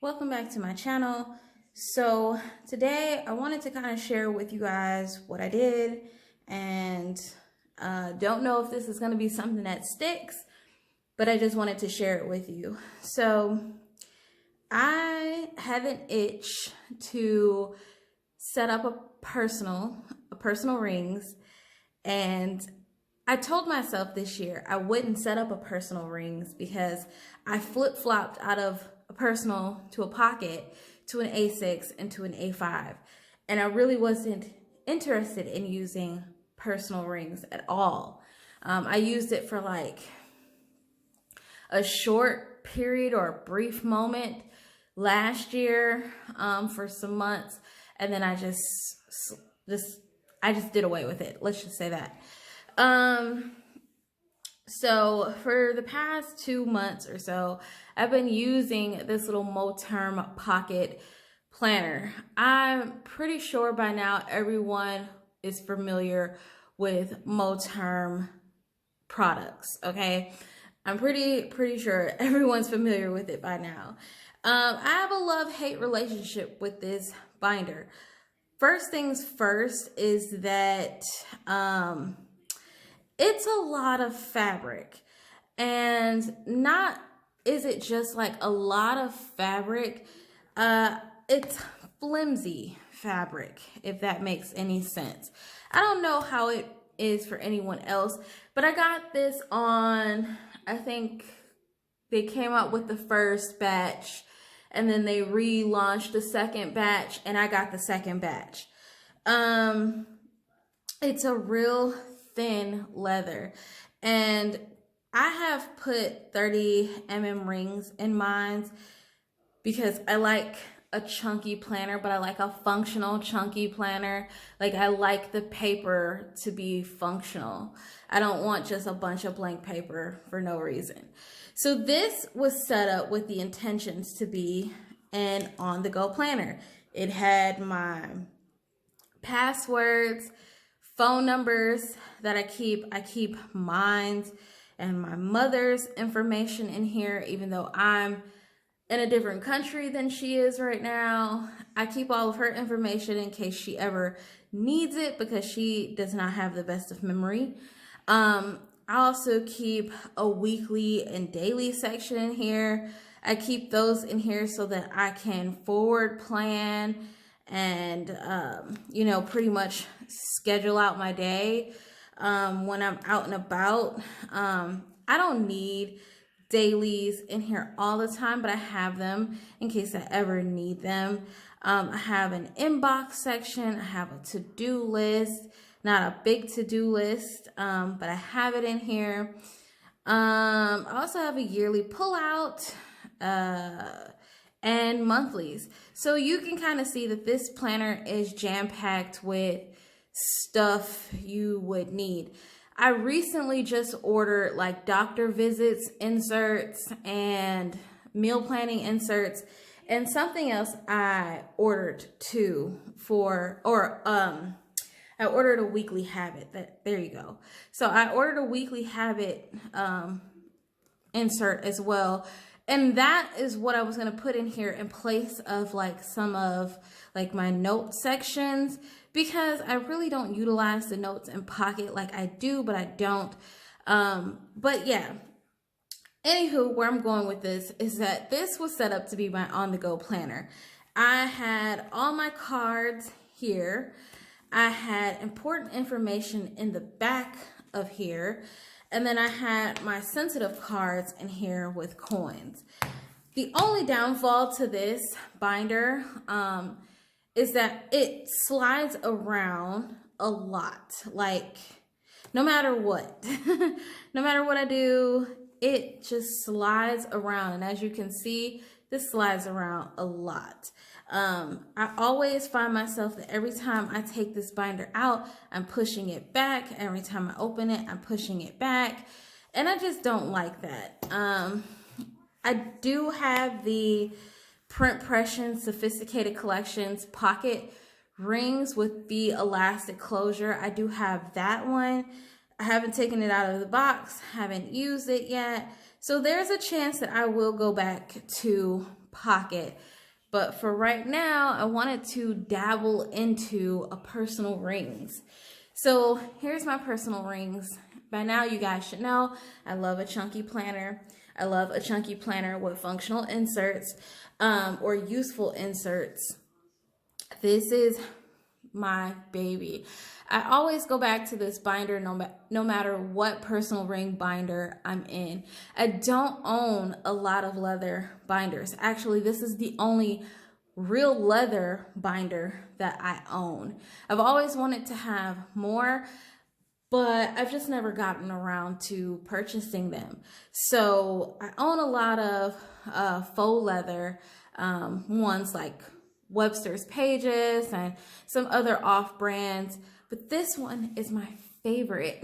Welcome back to my channel. So today I wanted to kind of share with you guys what I did, and don't know if this is going to be something that sticks, but I just wanted to share it with you. So I have an itch to set up a personal rings, and I told myself this year I wouldn't set up a personal rings because I flip-flopped out of a personal to a pocket to an A6 and to an A5. And I really wasn't interested in using personal rings at all. I used it for like a short period or a brief moment last year for some months. And then I just did away with it. Let's just say that. So for the past 2 months or so, I've been using this little Moterm pocket planner. I'm pretty sure by now everyone is familiar with Moterm products, okay? I'm pretty sure everyone's familiar with it by now. I have a love-hate relationship with this binder. First things first is that it's a lot of fabric, and not is it just like a lot of fabric, it's flimsy fabric, if that makes any sense. I don't know how it is for anyone else, but I got this on, I think they came out with the first batch and then they relaunched the second batch, and I got the second batch. It's a real thin leather, and I have put 30mm rings in mine because I like a chunky planner, but I like a functional chunky planner. Like, I like the paper to be functional. I don't want just a bunch of blank paper for no reason. So this was set up with the intentions to be an on-the-go planner. It had my passwords, phone numbers that I keep mine and my mother's information in here, even though I'm in a different country than she is right now. I keep all of her information in case she ever needs it, because she does not have the best of memory. I also keep a weekly and daily section in here. I keep those in here so that I can forward plan and pretty much schedule out my day when I'm out and about. I don't need dailies in here all the time, but I have them in case I ever need them. I have an inbox section. I have a to-do list, not a big to-do list, but I have it in here. I also have a yearly pullout and monthlies. So you can kind of see that this planner is jam-packed with stuff you would need. I recently just ordered like doctor visits inserts and meal planning inserts, and something else I ordered too I ordered a weekly habit. There you go. So I ordered a weekly habit insert as well. And that is what I was going to put in here in place of like some of like my note sections, because I really don't utilize the notes in pocket like I do, but I don't. But yeah, anywho, where I'm going with this is that this was set up to be my on-the-go planner. I had all my cards here. I had important information in the back of here. And then I had my sensitive cards in here with coins. The only downfall to this binder is that it slides around a lot. Like, no matter what, no matter what I do, it just slides around. And as you can see, this slides around a lot. I always find myself that every time I take this binder out, I'm pushing it back. Every time I open it, I'm pushing it back. And I just don't like that. I do have the Print Pression Sophisticated Collections pocket rings with the elastic closure. I do have that one. I haven't taken it out of the box, haven't used it yet. So there's a chance that I will go back to pocket. But for right now, I wanted to dabble into a personal rings. So here's my personal rings. By now, you guys should know I love a chunky planner. I love a chunky planner with functional inserts or useful inserts. This is my baby. I always go back to this binder no matter what personal ring binder I'm in. I don't own a lot of leather binders. Actually, this is the only real leather binder that I own. I've always wanted to have more, but I've just never gotten around to purchasing them. So I own a lot of faux leather ones like Webster's Pages and some other off brands, but this one is my favorite.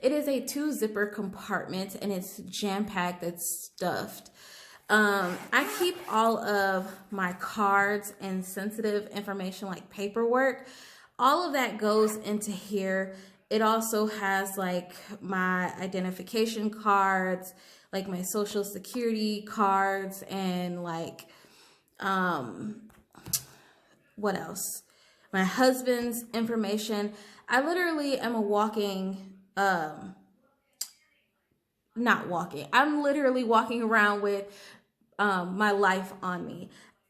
It is a 2-zipper compartment and it's jam-packed, it's stuffed. I keep all of my cards and sensitive information like paperwork. All of that goes into here. It also has like my identification cards, like my social security cards, and like, what else? My husband's information. I literally am a walking, I'm literally walking around with my life on me.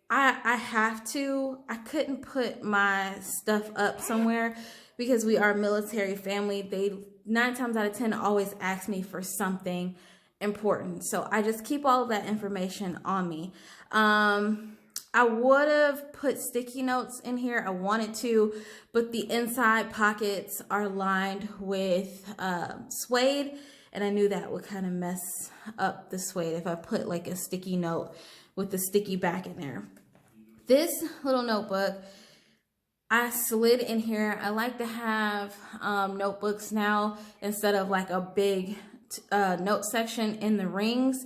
I couldn't put my stuff up somewhere because we are a military family. They 9 times out of 10 always ask me for something important. So I just keep all of that information on me. I would have put sticky notes in here. I wanted to, but the inside pockets are lined with suede, and I knew that would kind of mess up the suede if I put like a sticky note with the sticky back in there. This little notebook, I slid in here. I like to have notebooks now instead of like a big note section in the rings.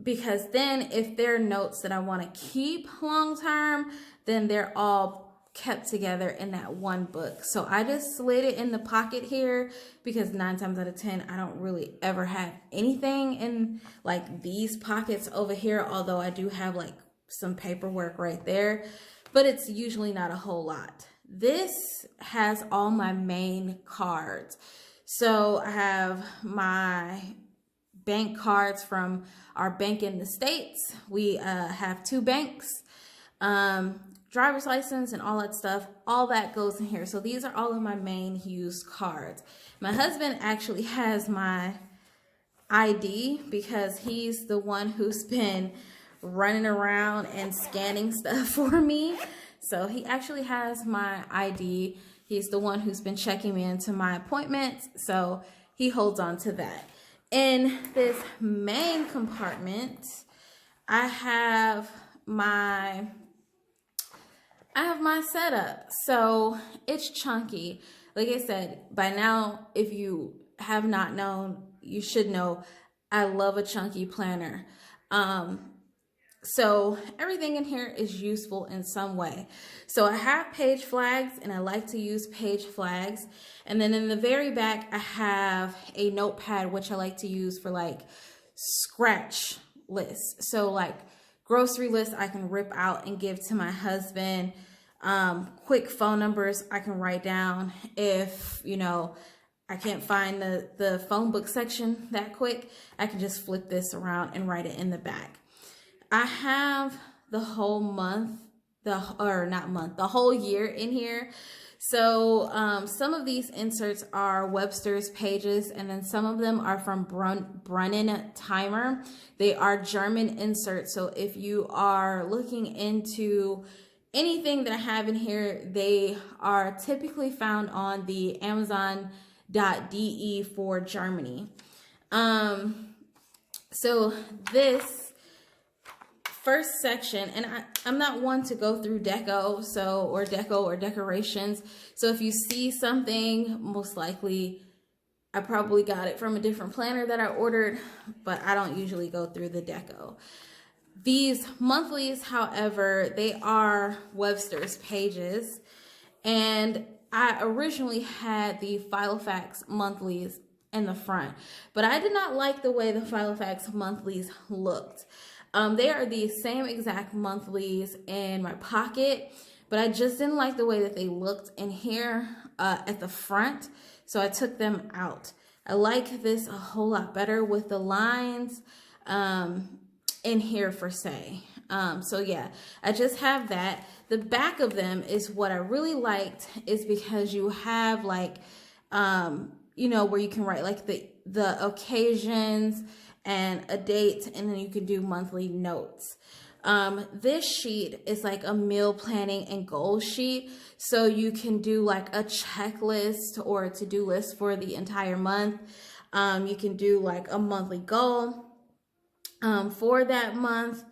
Because then if they're notes that I want to keep long term, then they're all kept together in that one book. So I just slid it in the pocket here because 9 times out of 10, I don't really ever have anything in like these pockets over here. Although I do have like some paperwork right there, but it's usually not a whole lot. This has all my main cards. So I have my bank cards from our bank in the States. We have 2 banks, driver's license and all that stuff. All that goes in here. So these are all of my main used cards. My husband actually has my ID because he's the one who's been running around and scanning stuff for me. So he actually has my ID. He's the one who's been checking me into my appointments. So he holds on to that. In this main compartment, I have my setup. So it's chunky. Like I said, by now, if you have not known, you should know I love a chunky planner. So everything in here is useful in some way. So I have page flags and I like to use page flags. And then in the very back, I have a notepad, which I like to use for like scratch lists. So like grocery lists I can rip out and give to my husband. Quick phone numbers I can write down if, you know, I can't find the phone book section that quick. I can just flip this around and write it in the back. I have the whole month, the whole year in here. So some of these inserts are Webster's Pages, and then some of them are from Brunnen Timer. They are German inserts. So if you are looking into anything that I have in here, they are typically found on the Amazon.de for Germany. So this first section, and I'm not one to go through deco or decorations. So if you see something, most likely I probably got it from a different planner that I ordered, but I don't usually go through the deco. These monthlies, however, they are Webster's Pages, and I originally had the Filofax monthlies in the front. But I did not like the way the Filofax monthlies looked. They are the same exact monthlies in my pocket, but I just didn't like the way that they looked in here at the front, so I took them out. I like this a whole lot better with the lines in here for say. So yeah, I just have that. The back of them is what I really liked, is because you have like, you know, where you can write like the occasions and a date, and then you can do monthly notes. This sheet is like a meal planning and goal sheet. So you can do like a checklist or a to-do list for the entire month. You can do like a monthly goal for that month.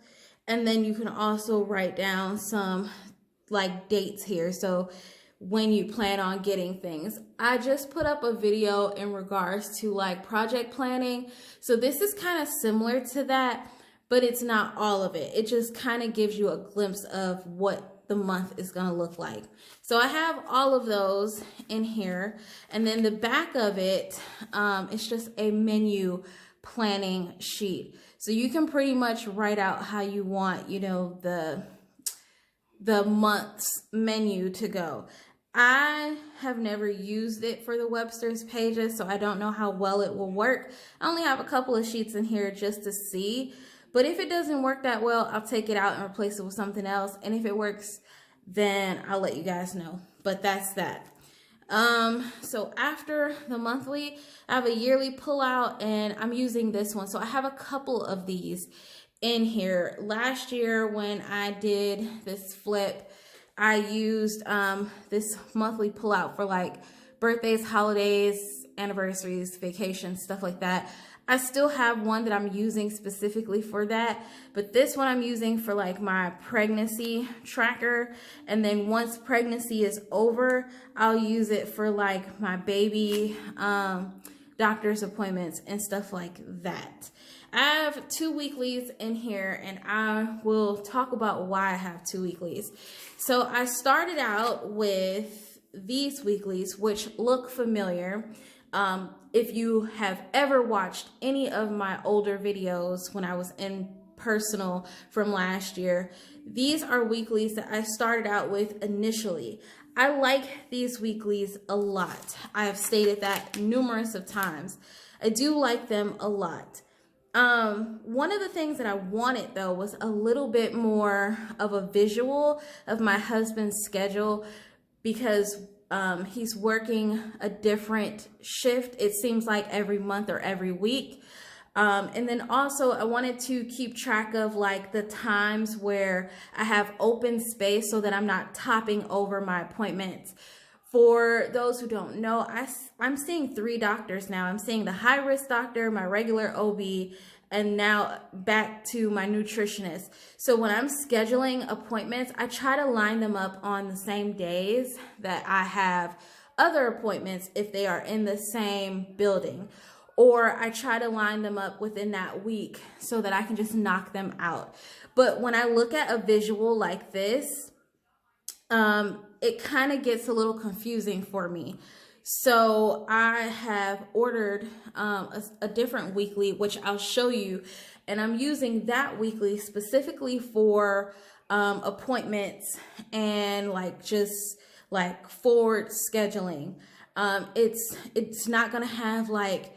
And then you can also write down some like dates here. So when you plan on getting things. I just put up a video in regards to like project planning. So this is kind of similar to that, but it's not all of it. It just kind of gives you a glimpse of what the month is going to look like. So I have all of those in here. And then the back of it, it's just a menu planning sheet. So you can pretty much write out how you want, you know, the month's menu to go. I have never used it for the Webster's pages, so I don't know how well it will work. I only have a couple of sheets in here just to see. But if it doesn't work that well, I'll take it out and replace it with something else. And if it works, then I'll let you guys know. But that's that. So after the monthly, I have a yearly pullout, and I'm using this one. So I have a couple of these in here. Last year when I did this flip, I used this monthly pullout for like birthdays, holidays, anniversaries, vacations, stuff like that. I still have one that I'm using specifically for that, but this one I'm using for like my pregnancy tracker. And then once pregnancy is over, I'll use it for like my baby doctor's appointments and stuff like that. I have 2 weeklies in here, and I will talk about why I have 2 weeklies. So I started out with these weeklies, which look familiar. If you have ever watched any of my older videos when I was in personal from last year, these are weeklies that I started out with initially. I like these weeklies a lot. I have stated that numerous of times. I do like them a lot. One of the things that I wanted though was a little bit more of a visual of my husband's schedule, because he's working a different shift, it seems like every month or every week. And then also I wanted to keep track of like the times where I have open space so that I'm not topping over my appointments. For those who don't know, I'm seeing 3 doctors now. I'm seeing the high risk doctor, my regular OB, and now back to my nutritionist. So when I'm scheduling appointments, I try to line them up on the same days that I have other appointments if they are in the same building. Or I try to line them up within that week so that I can just knock them out. But when I look at a visual like this, it kind of gets a little confusing for me. So I have ordered a different weekly, which I'll show you. And I'm using that weekly specifically for appointments and like just like forward scheduling. It's not going to have like,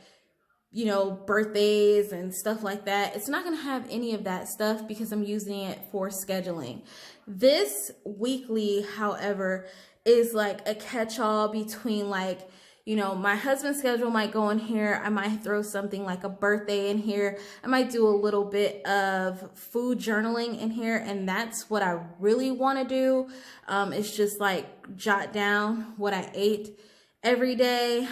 you know, birthdays and stuff like that. It's not going to have any of that stuff because I'm using it for scheduling. This weekly, however, is like a catch-all between like, you know, my husband's schedule might go in here. I might throw something like a birthday in here. I might do a little bit of food journaling in here. And that's what I really want to do. It's just like jot down what I ate every day.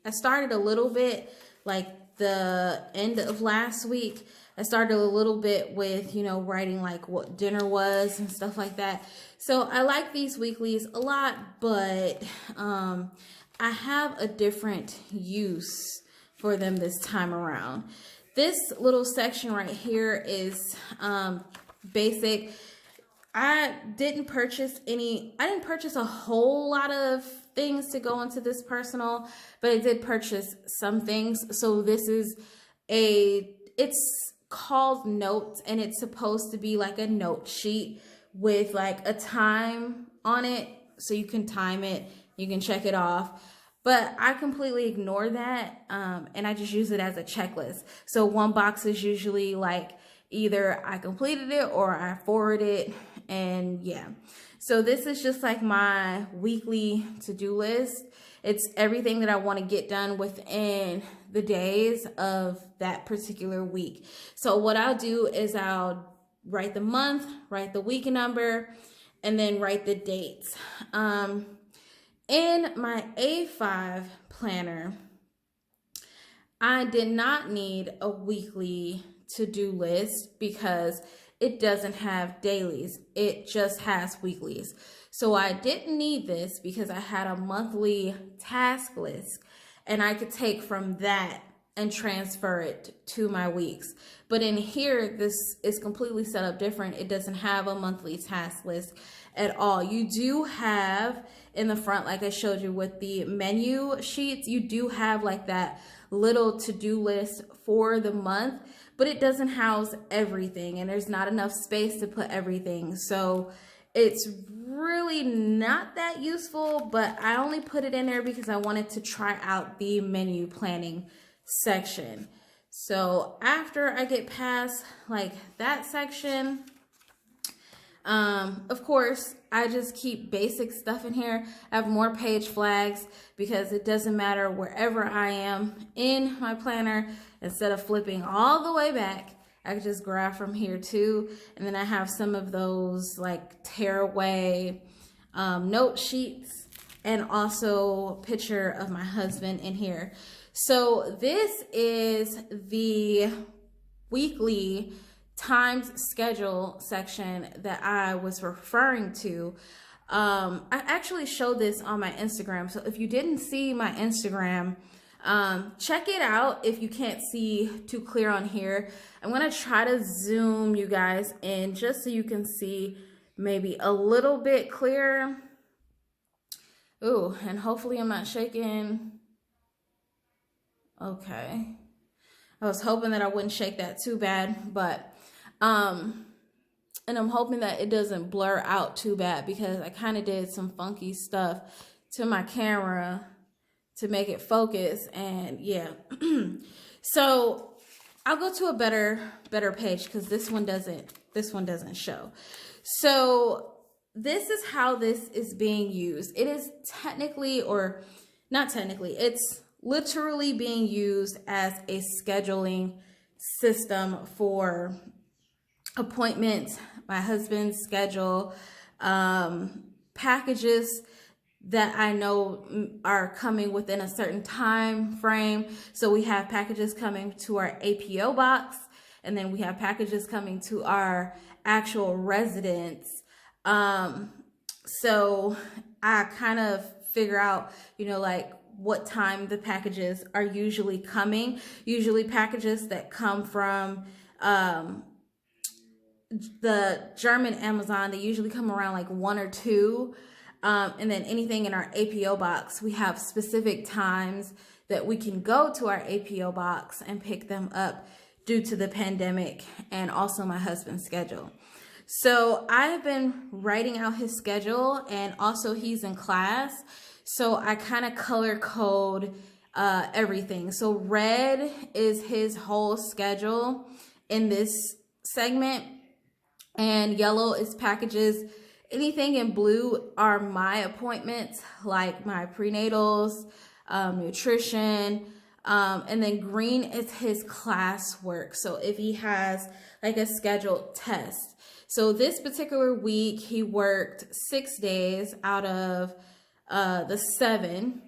I started a little bit like the end of last week. I started a little bit with, you know, writing like what dinner was and stuff like that. So I like these weeklies a lot, but I have a different use for them this time around. This little section right here is basic. I didn't purchase a whole lot of things to go into this personal, but I did purchase some things. So this is it's called Notes, and it's supposed to be like a note sheet with like a time on it, so you can time it, you can check it off. But I completely ignore that, and I just use it as a checklist. So one box is usually like either I completed it or I forwarded it, and yeah. So this is just like my weekly to-do list. It's everything that I want to get done within the days of that particular week. So what I'll do is I'll write the month, write the week number, and then write the dates. In my A5 planner, I did not need a weekly to-do list because it doesn't have dailies. It just has weeklies. So I didn't need this because I had a monthly task list, and I could take from that and transfer it to my weeks. But in here, this is completely set up different. It doesn't have a monthly task list at all. You do have in the front, like I showed you with the menu sheets, you do have like that little to-do list for the month, but it doesn't house everything, and there's not enough space to put everything. So it's really not that useful, but I only put it in there because I wanted to try out the menu planning section. So after I get past like that section, of course, I just keep basic stuff in here. I have more page flags because it doesn't matter wherever I am in my planner. Instead of flipping all the way back, I can just grab from here too. And then I have some of those like tearaway note sheets, and also a picture of my husband in here. So this is the weekly times schedule section that I was referring to. I actually showed this on my Instagram. So if you didn't see my Instagram, check it out if you can't see too clear on here. I'm going to try to zoom you guys in just so you can see maybe a little bit clearer. Ooh, and hopefully I'm not shaking. Okay. I was hoping that I wouldn't shake that too bad, but and I'm hoping that it doesn't blur out too bad because I kind of did some funky stuff to my camera to make it focus, and yeah. So I'll go to a better page because this one doesn't show. So this is how this is being used. It is technically, or not technically, it's literally being used as a scheduling system for appointments, my husband's schedule, packages that I know are coming within a certain time frame. So we have packages coming to our APO box, and then we have packages coming to our actual residence. So I kind of figure out, like what time the packages are usually coming. Usually packages that come from the German Amazon, they usually come around like 1 or 2. And then anything in our APO box, we have specific times that we can go to our APO box and pick them up due to the pandemic and also my husband's schedule. So I've been writing out his schedule, and also he's in class. So I kind of color code everything. So red is his whole schedule in this segment, and yellow is packages. Anything in blue are my appointments, like my prenatals, nutrition, and then green is his classwork. So if he has like a scheduled test. So this particular week, he worked 6 days out of the 7.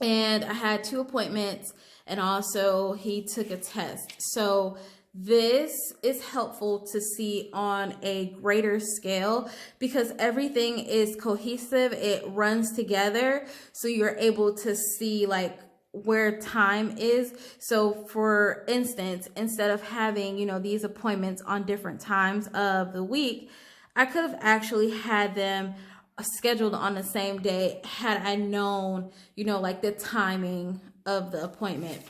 And I had 2 appointments, and also he took a test. So this is helpful to see on a greater scale because everything is cohesive. It runs together. So you're able to see like where time is. So for instance, instead of having, these appointments on different times of the week, I could have actually had them scheduled on the same day had I known, you know, like the timing of the appointment.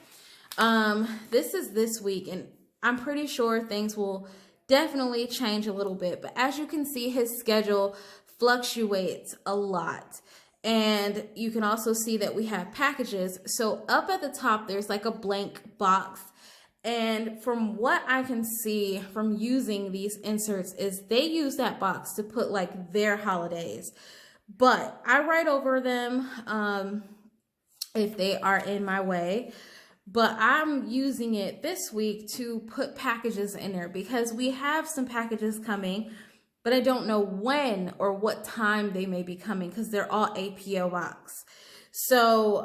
This is this week, and I'm pretty sure things will definitely change a little bit. But as you can see, his schedule fluctuates a lot. And you can also see that we have packages. So up at the top, there's like a blank box. And from what I can see from using these inserts is they use that box to put like their holidays. But I write over them if they are in my way. But I'm using it this week to put packages in there because we have some packages coming, but I don't know when or what time they may be coming because they're all APO box. So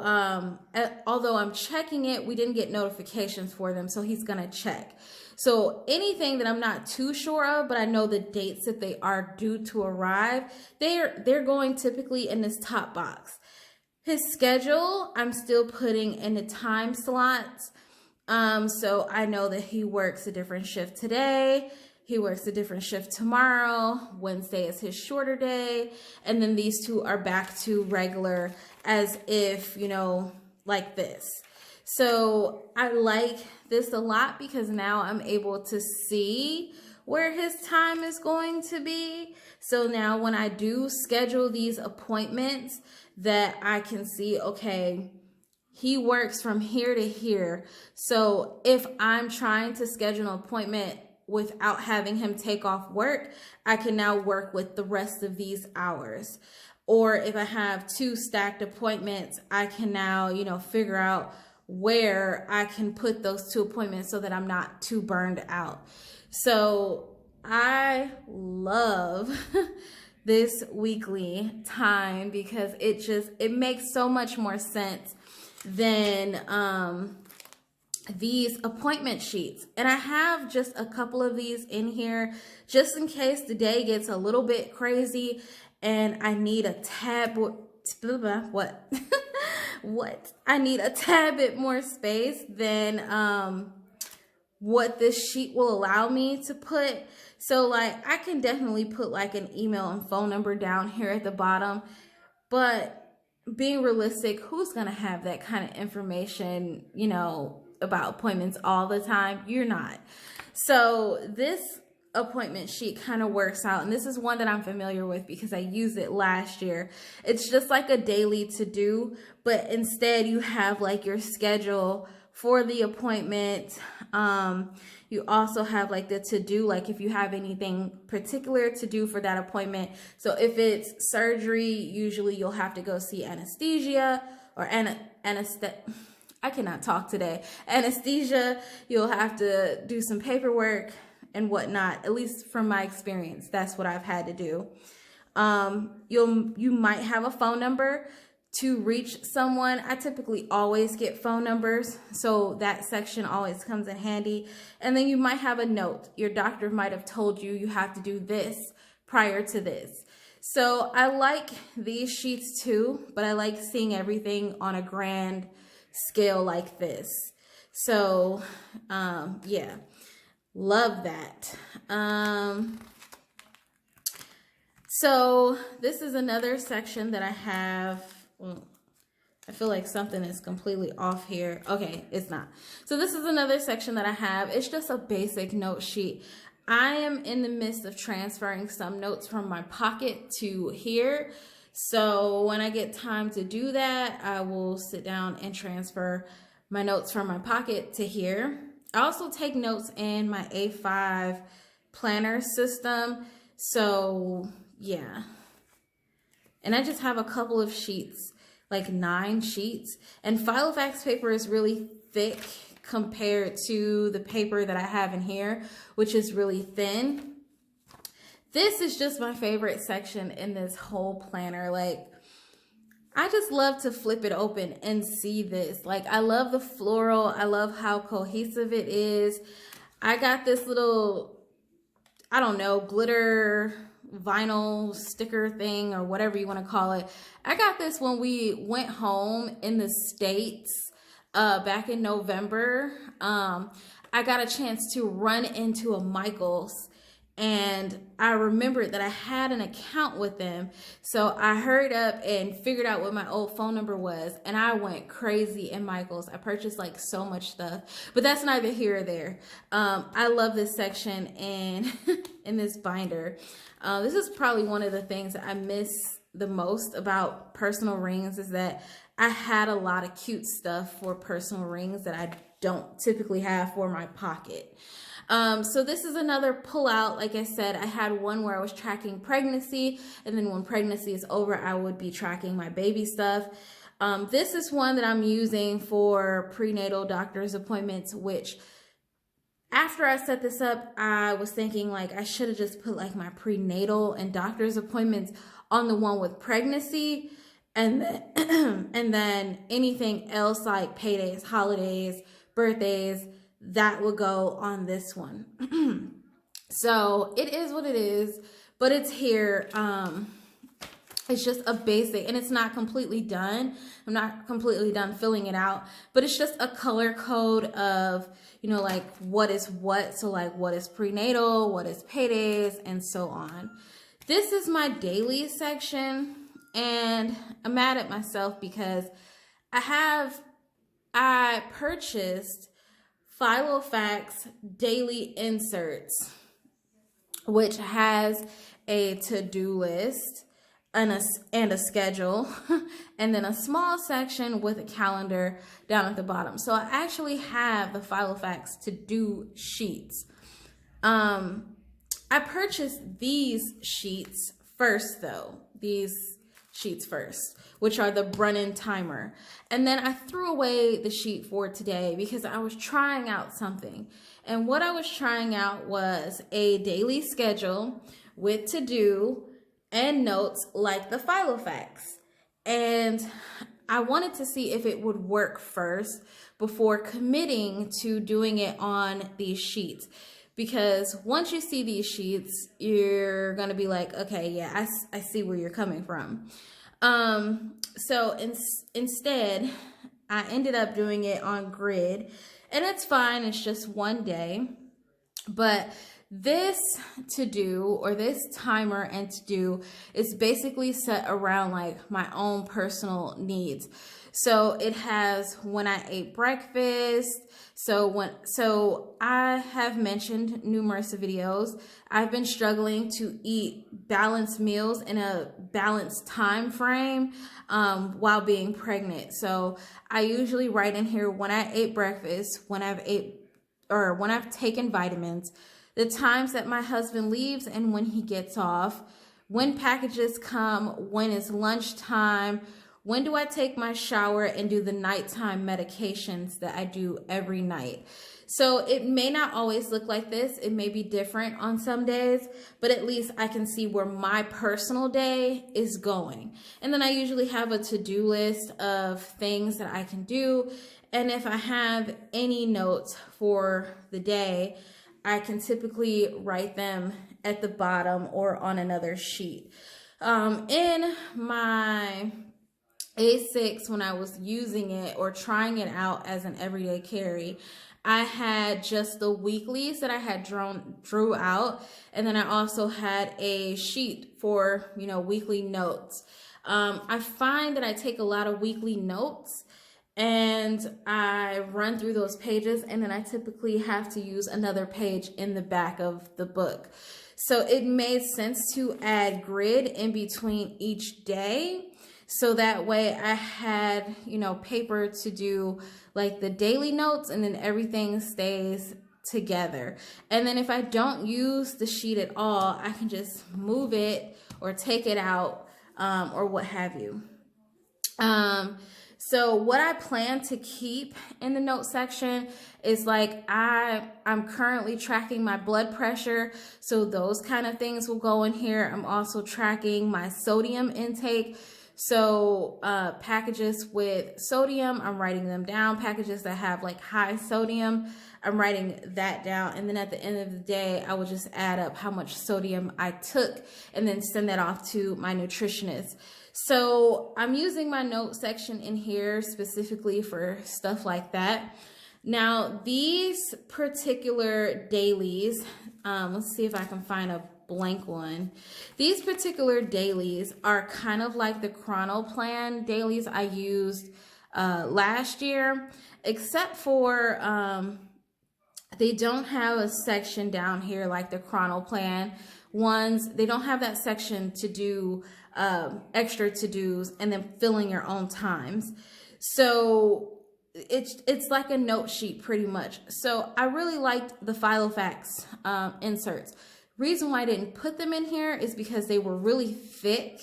although I'm checking it, we didn't get notifications for them, so he's gonna check. So anything that I'm not too sure of, but I know the dates that they are due to arrive, they're going typically in this top box. His schedule, I'm still putting in the time slots. So I know that he works a different shift today. He works a different shift tomorrow. Wednesday is his shorter day. And then these two are back to regular as if, you know, like this. So I like this a lot because now I'm able to see where his time is going to be. So now when I do schedule these appointments, that I can see, okay, he works from here to here. So if I'm trying to schedule an appointment without having him take off work, I can now work with the rest of these hours. Or if I have 2 stacked appointments, I can now, you know, figure out where I can put those 2 appointments so that I'm not too burned out. So I love this weekly time because it makes so much more sense than these appointment sheets. And I have just a couple of these in here just in case the day gets a little bit crazy and I need a tad I need a tad bit more space than what this sheet will allow me to put. So like I can definitely put like an email and phone number down here at the bottom, but being realistic, who's gonna have that kind of information, you know, about appointments all the time? You're not. So this appointment sheet kind of works out, and this is one that I'm familiar with because I used it last year. It's just like a daily to-do, but instead you have like your schedule for the appointment. You also have like the to-do, like if you have anything particular to do for that appointment. So if it's surgery, usually you'll have to go see anesthesia or I cannot talk today. Anesthesia, you'll have to do some paperwork and whatnot. At least from my experience, that's what I've had to do. You might have a phone number to reach someone. I typically always get phone numbers, so that section always comes in handy. And then you might have a note. Your doctor might have told you you have to do this prior to this. So I like these sheets too, but I like seeing everything on a grand scale like this. So yeah, love that. So this is another section that I have. I feel like something is completely off here. Okay, it's not. So this is another section that I have. It's just a basic note sheet. I am in the midst of transferring some notes from my pocket to here. So when I get time to do that, I will sit down and transfer my notes from my pocket to here. I also take notes in my A5 planner system. So yeah. And I just have a couple of sheets, like 9 sheets. And Filofax paper is really thick compared to the paper that I have in here, which is really thin. This is just my favorite section in this whole planner. Like, I just love to flip it open and see this. Like, I love the floral. I love how cohesive it is. I got this little, I don't know, glitter vinyl sticker thing or whatever you want to call it. I got this when we went home in the States back in November. I got a chance to run into a Michael's, and I remembered that I had an account with them. So I hurried up and figured out what my old phone number was, and I went crazy in Michael's. I purchased like so much stuff, but that's neither here or there. I love this section and in this binder. This is probably one of the things that I miss the most about personal rings, is that I had a lot of cute stuff for personal rings that I don't typically have for my pocket. So this is another pull out. Like I said, I had one where I was tracking pregnancy, and then when pregnancy is over, I would be tracking my baby stuff. This is one that I'm using for prenatal doctor's appointments, which after I set this up, I was thinking like I should have just put like my prenatal and doctor's appointments on the one with pregnancy, and then, and then anything else like paydays, holidays, birthdays, that would go on this one. So it is what it is, but it's here. It's just a basic, and it's not completely done. I'm not completely done filling it out, but it's just a color code of, you know, like what is what. So like what is prenatal, what is paydays, and so on. This is my daily section, and I'm mad at myself because I purchased Filofax daily inserts, which has a to-do list and a schedule, and then a small section with a calendar down at the bottom. So I actually have the Filofax to-do sheets. I purchased these sheets first though, which are the Brennan timer. And then I threw away the sheet for today because I was trying out something. And what I was trying out was a daily schedule with to-do and notes like the Filofax. And I wanted to see if it would work first before committing to doing it on these sheets. Because once you see these sheets, you're gonna be like, okay, yeah, I see where you're coming from. So instead, I ended up doing it on grid, and it's fine. It's just one day, but this to-do, or this timer and to-do, is basically set around like my own personal needs. So it has when I ate breakfast. So I have mentioned numerous videos, I've been struggling to eat balanced meals in a balanced time frame while being pregnant. So I usually write in here when I ate breakfast, when I've taken vitamins, the times that my husband leaves and when he gets off, when packages come, when it's lunchtime, when do I take my shower and do the nighttime medications that I do every night. So it may not always look like this. It may be different on some days, but at least I can see where my personal day is going. And then I usually have a to-do list of things that I can do. And if I have any notes for the day, I can typically write them at the bottom or on another sheet. In my A6, when I was using it or trying it out as an everyday carry, I had just the weeklies that I had drew out, and then I also had a sheet for, you know, weekly notes. I find that I take a lot of weekly notes and I run through those pages, and then I typically have to use another page in the back of the book. So it made sense to add grid in between each day. So that way I had, you know, paper to do like the daily notes, and then everything stays together. And then if I don't use the sheet at all, I can just move it or take it out or what have you. So what I plan to keep in the note section is like I'm currently tracking my blood pressure. So those kind of things will go in here. I'm also tracking my sodium intake. So packages with sodium, I'm writing them down. Packages that have like high sodium, I'm writing that down. And then at the end of the day, I will just add up how much sodium I took and then send that off to my nutritionist. So I'm using my note section in here specifically for stuff like that. Now, these particular dailies, let's see if I can find a blank one. These particular dailies are kind of like the chrono plan dailies I used last year, except for they don't have a section down here like the chrono plan ones. They don't have that section to do extra to-dos and then filling your own times. So it's like a note sheet pretty much. So I really liked the Filofax inserts. Reason why I didn't put them in here is because they were really thick,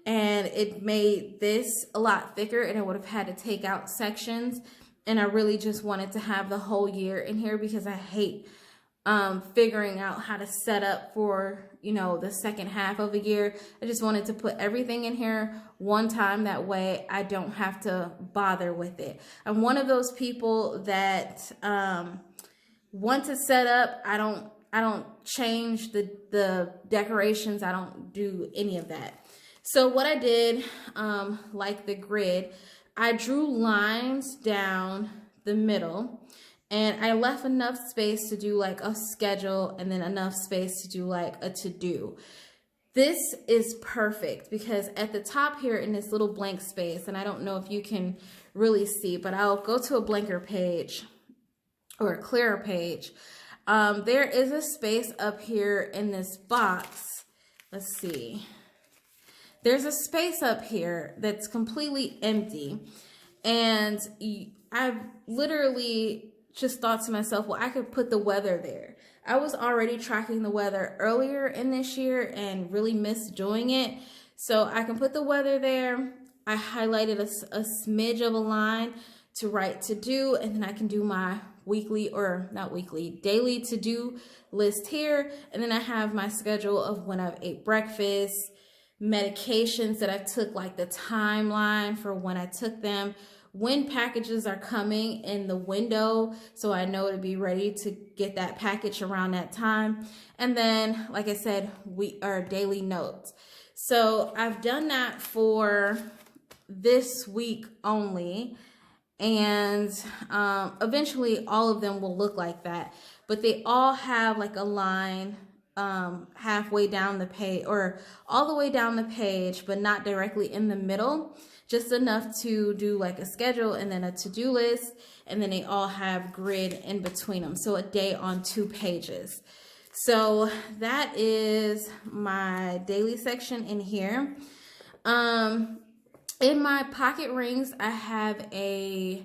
and it made this a lot thicker, and I would have had to take out sections. And I really just wanted to have the whole year in here because I hate figuring out how to set up for, you know, the second half of a year. I just wanted to put everything in here one time. That way I don't have to bother with it. I'm one of those people that want to set up. I don't change the decorations. I don't do any of that. So what I did, like the grid, I drew lines down the middle, and I left enough space to do like a schedule and then enough space to do like a to-do. This is perfect because at the top here in this little blank space, and I don't know if you can really see, but I'll go to a blanker page or a clearer page. There is a space up here in this box. Let's see. There's a space up here that's completely empty, and I literally just thought to myself, well, I could put the weather there. I was already tracking the weather earlier in this year and really missed doing it, so I can put the weather there. I highlighted a smidge of a line to write to do, and then I can do my weekly, or not weekly, daily to-do list here, and then I have my schedule of when I've ate breakfast, medications that I took, like the timeline for when I took them, when packages are coming in the window, so I know to be ready to get that package around that time. And then, like I said, our daily notes. So I've done that for this week only, and eventually all of them will look like that, but they all have like a line halfway down the page, or all the way down the page, but not directly in the middle, just enough to do like a schedule and then a to-do list, and then they all have grid in between them, so a day on 2 pages. So that is my daily section in here. In my pocket rings, I have a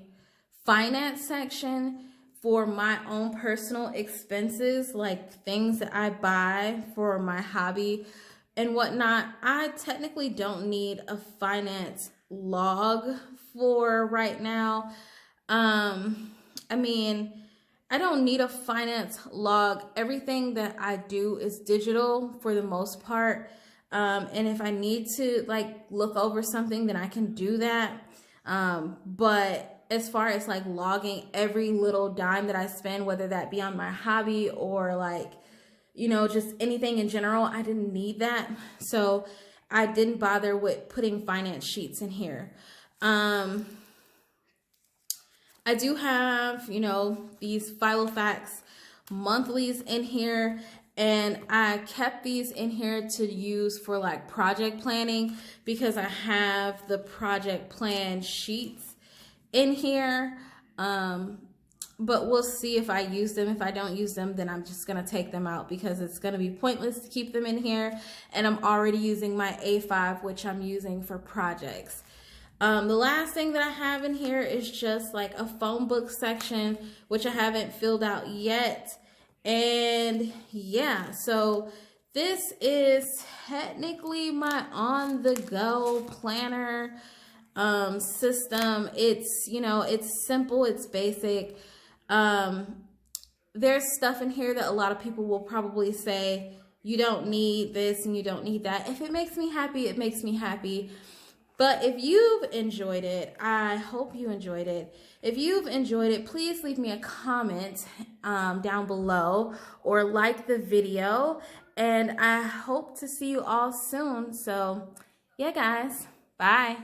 finance section for my own personal expenses, like things that I buy for my hobby and whatnot. I technically don't need a finance log for right now. I mean, I don't need a finance log. Everything that I do is digital for the most part. And if I need to like look over something, then I can do that. But as far as like logging every little dime that I spend, whether that be on my hobby or like, you know, just anything in general, I didn't need that. So I didn't bother with putting finance sheets in here. I do have, you know, these Filofax monthlies in here, and I kept these in here to use for like project planning because I have the project plan sheets in here. But we'll see if I use them. If I don't use them, then I'm just gonna take them out because it's gonna be pointless to keep them in here, and I'm already using my A5, which I'm using for projects. The last thing that I have in here is just like a phone book section, which I haven't filled out yet. And yeah, so this is technically my on-the-go planner system. It's, you know, it's simple, it's basic. There's stuff in here that a lot of people will probably say you don't need this and you don't need that. If it makes me happy, it makes me happy. But if you've enjoyed it, I hope you enjoyed it. If you've enjoyed it, please leave me a comment down below or like the video. And I hope to see you all soon. So yeah, guys, bye.